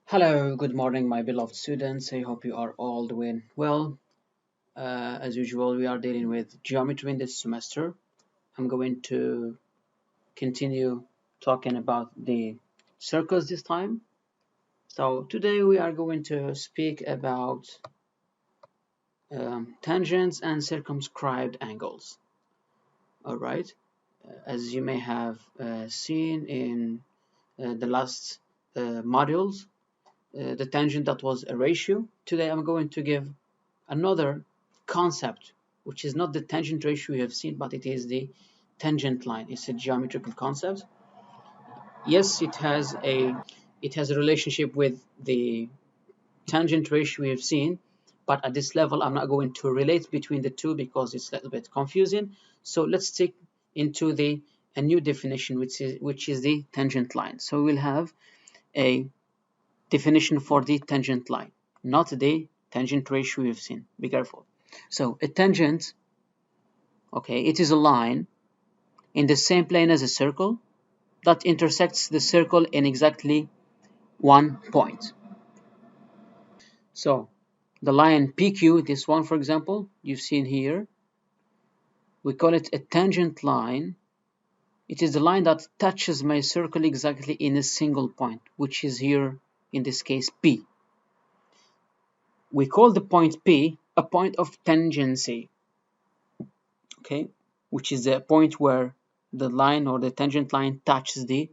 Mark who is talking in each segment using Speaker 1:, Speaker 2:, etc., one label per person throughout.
Speaker 1: Hello, good morning, my beloved students. I hope you are all doing well. As usual, we are dealing with geometry in this semester. I'm going to continue talking about the circles this time. So today we are going to speak about tangents and circumscribed angles. All right. As you may have seen in the last modules, the tangent that was a ratio. Today I'm going to give another concept, which is not the tangent ratio you have seen, but it is the tangent line. It's a geometrical concept. Yes, it has a relationship with the tangent ratio we have seen, but at this level I'm not going to relate between the two because it's a little bit confusing. So let's take into a new definition, which is the tangent line. So we'll have a definition for the tangent line, not the tangent ratio we've seen. Be careful. So a tangent, okay, it is a line in the same plane as a circle that intersects the circle in exactly one point. So the line PQ, this one for example, you've seen here, we call it a tangent line. It is the line that touches my circle exactly in a single point, which is here in this case P. We call the point P a point of tangency, okay, which is the point where the line or the tangent line touches the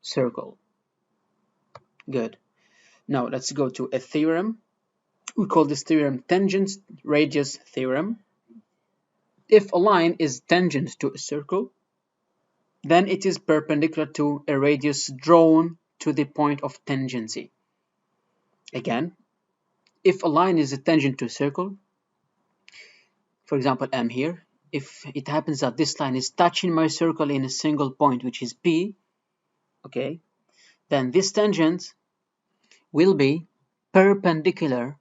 Speaker 1: circle. Good. Now let's go to a theorem. We call this theorem tangent radius theorem. If a line is tangent to a circle, then it is perpendicular to a radius drawn to the point of tangency. Again, if a line is a tangent to a circle, for example M here, if it happens that this line is touching my circle in a single point, which is P, okay, then this tangent will be perpendicular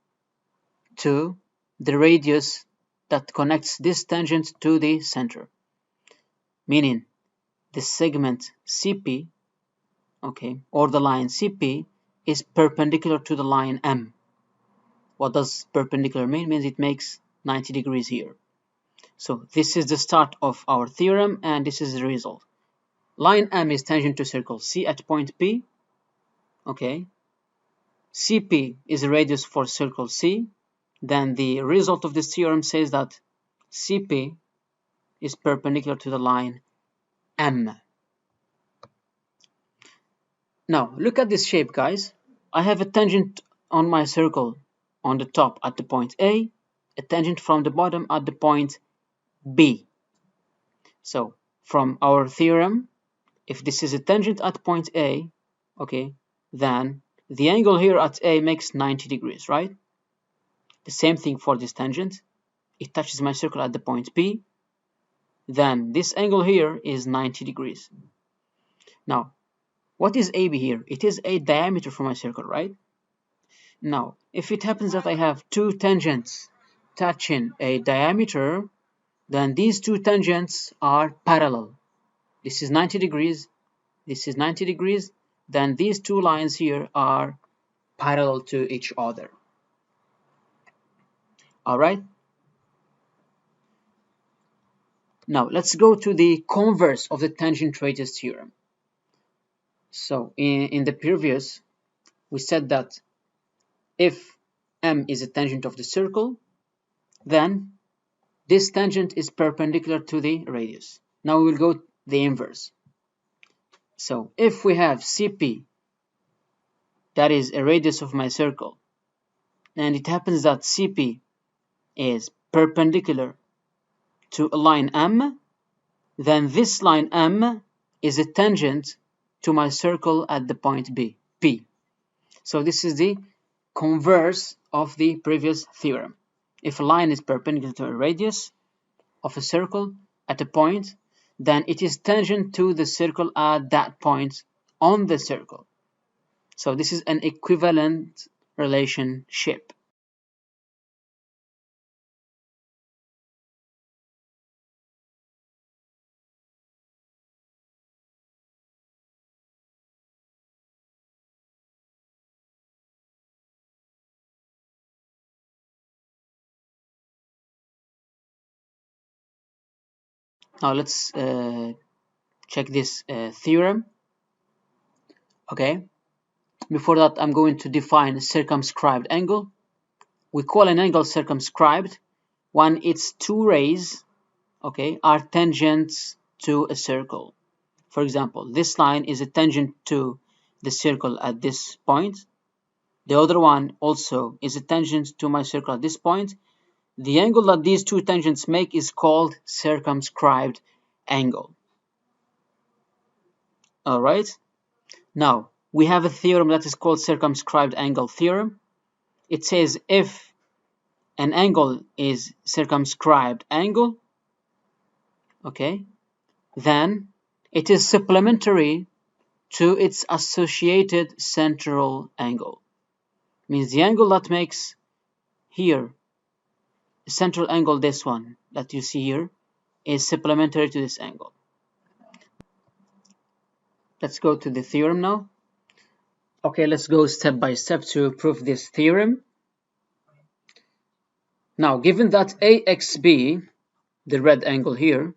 Speaker 1: to the radius that connects this tangent to the center, meaning the segment CP, okay, or the line CP is perpendicular to the line M. What does perpendicular mean? It means it makes 90 degrees here. So this is the start of our theorem, and this is the result. Line M is tangent to circle C at point P, okay. CP is the radius for circle C. Then the result of this theorem says that CP is perpendicular to the line M. Now look at this shape, guys. I have a tangent on my circle on the top at the point A, a tangent from the bottom at the point B. So from our theorem, if this is a tangent at point A, okay, then the angle here at A makes 90 degrees, right? The same thing for this tangent. It touches my circle at the point B, then this angle here is 90 degrees. Now, what is AB here? It is a diameter for my circle, right? Now, if it happens that I have two tangents touching a diameter, then these two tangents are parallel. This is 90 degrees, this is 90 degrees, then these two lines here are parallel to each other. All right? Now, let's go to the converse of the tangent radius theorem. So, in the previous, we said that if M is a tangent of the circle, then this tangent is perpendicular to the radius. Now we will go the inverse. So if we have CP, that is a radius of my circle, and it happens that CP is perpendicular to a line M, then this line M is a tangent to my circle at the point B, P. So this is the converse of the previous theorem. If a line is perpendicular to a radius of a circle at a point, then it is tangent to the circle at that point on the circle. So this is an equivalent relationship. Now let's check this theorem. Okay, before that I'm going to define a circumscribed angle. We call an angle circumscribed when its two rays, okay, are tangents to a circle. For example, this line is a tangent to the circle at this point. The other one also is a tangent to my circle at this point. The angle that these two tangents make is called circumscribed angle. All right. Now, we have a theorem that is called circumscribed angle theorem. It says if an angle is circumscribed angle, okay, then it is supplementary to its associated central angle. Means the angle that makes here the central angle, this one that you see here, is supplementary to this angle. Let's go to the theorem now. Okay, let's go step by step to prove this theorem. Now, given that AXB, the red angle here,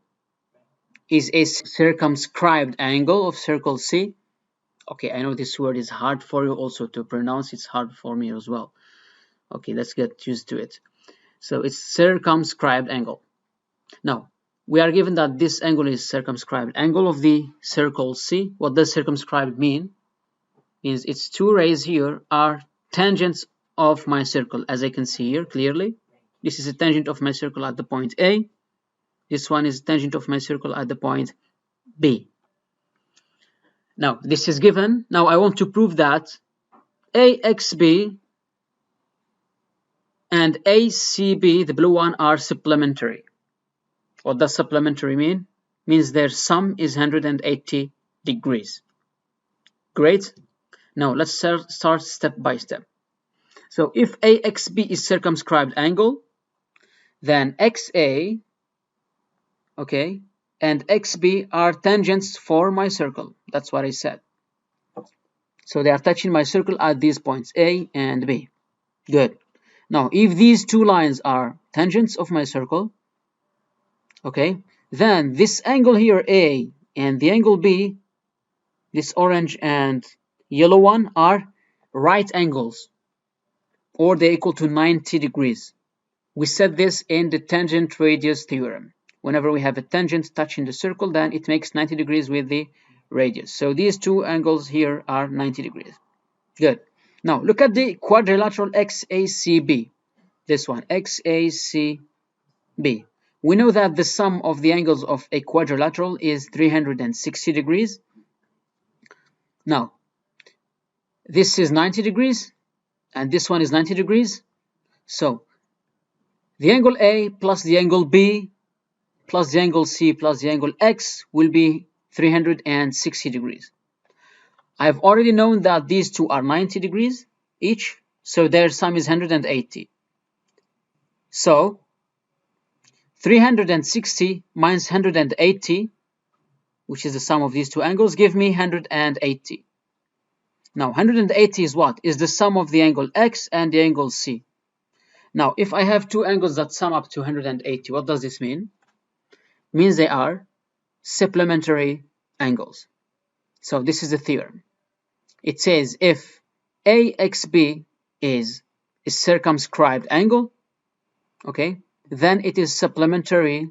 Speaker 1: is a circumscribed angle of circle C. Okay, I know this word is hard for you also to pronounce. It's hard for me as well. Okay, let's get used to it. So it's circumscribed angle. Now, we are given that this angle is circumscribed angle of the circle C. What does circumscribed mean? Means its two rays here are tangents of my circle, as I can see here clearly. This is a tangent of my circle at the point A. This one is tangent of my circle at the point B. Now, this is given. Now, I want to prove that AXB and ACB, the blue one, are supplementary. What does supplementary mean? Means their sum is 180 degrees. Great. Now, let's start step by step. So, if AXB is circumscribed angle, then XA, okay, and XB are tangents for my circle. That's what I said. So they are touching my circle at these points, A and B. Good. Now, if these two lines are tangents of my circle, okay, then this angle here, A, and the angle B, this orange and yellow one, are right angles, or they equal to 90 degrees. We said this in the tangent radius theorem. Whenever we have a tangent touching the circle, then it makes 90 degrees with the radius. So these two angles here are 90 degrees. Good. Now look at the quadrilateral XACB. This one, XACB. We know that the sum of the angles of a quadrilateral is 360 degrees. Now, this is 90 degrees, and this one is 90 degrees. So the angle A plus the angle B plus the angle C plus the angle X will be 360 degrees. I've already known that these two are 90 degrees each, so their sum is 180. So 360 minus 180, which is the sum of these two angles, give me 180. Now 180 is what? Is the sum of the angle X and the angle C. Now if I have two angles that sum up to 180, what does this mean? It means they are supplementary angles. So this is the theorem. It says if AXB is a circumscribed angle, okay, then it is supplementary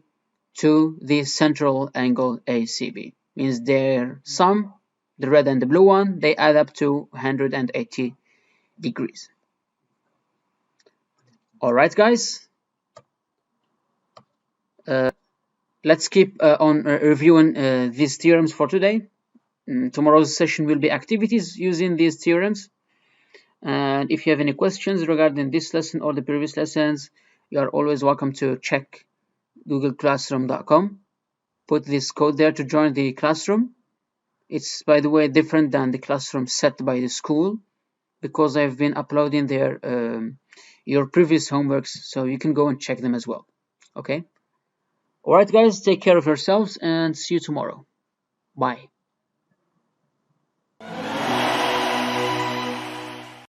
Speaker 1: to the central angle ACB. Means their sum, the red and the blue one, they add up to 180 degrees. All right, guys. Let's keep on reviewing these theorems for today. Tomorrow's session will be activities using these theorems. And if you have any questions regarding this lesson or the previous lessons, you are always welcome to check googleclassroom.com. Put this code there to join the classroom. It's, by the way, different than the classroom set by the school, because I've been uploading there your previous homeworks, so you can go and check them as well. Okay. All right, guys, take care of yourselves and see you tomorrow. Bye.